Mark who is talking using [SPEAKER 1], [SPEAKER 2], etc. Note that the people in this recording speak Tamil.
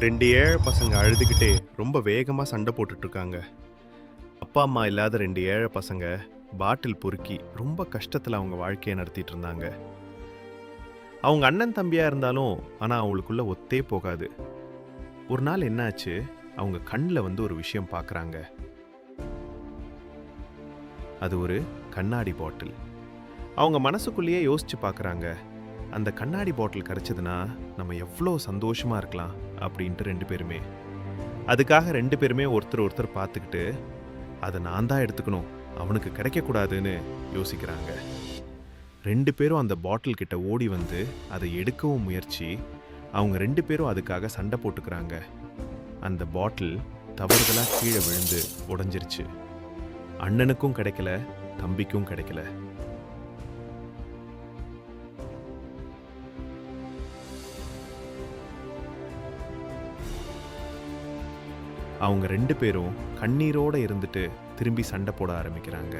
[SPEAKER 1] 2 ஏழை பசங்க அழுதுகிட்டே ரொம்ப வேகமா சண்டை போட்டுட்டு இருக்காங்க. அப்பா அம்மா இல்லாத 2 ஏழை பசங்க பாட்டில் பொறுக்கி ரொம்ப கஷ்டத்துல அவங்க வாழ்க்கையை நடத்திட்டு இருந்தாங்க. அவங்க அண்ணன் தம்பியா இருந்தாலும் ஆனா அவங்களுக்குள்ள ஒத்தே போகாது. ஒரு நாள் என்னாச்சு, அவங்க கண்ணுல ஒரு விஷயம் பார்க்கறாங்க. அது ஒரு கண்ணாடி பாட்டில். அவங்க மனசுக்குள்ளேயே யோசிச்சு பார்க்கறாங்க. அந்த கண்ணாடி பாட்டில் கிடைச்சதுன்னா நம்ம எவ்வளோ சந்தோஷமா இருக்கலாம் அப்படின்ட்டு 2 பேருமே. அதுக்காக 2 பேருமே ஒருத்தர் ஒருத்தர் பார்த்துக்கிட்டு அதை நான் தான் எடுத்துக்கணும், அவனுக்கு கிடைக்கக்கூடாதுன்னு யோசிக்கிறாங்க. 2 பேரும் அந்த பாட்டில் கிட்ட ஓடி வந்து அதை எடுக்கவும் முயற்சி. அவங்க 2 பேரும் அதுக்காக சண்டை போட்டுக்கிறாங்க. அந்த பாட்டில் தவறுதலா கீழே விழுந்து உடைஞ்சிருச்சு. அண்ணனுக்கும் கிடைக்கல, தம்பிக்கும் கிடைக்கல. அவங்க 2 பேரும் கண்ணீரோட இருந்துட்டு திரும்பி சண்டை போட ஆரம்பிக்கிறாங்க.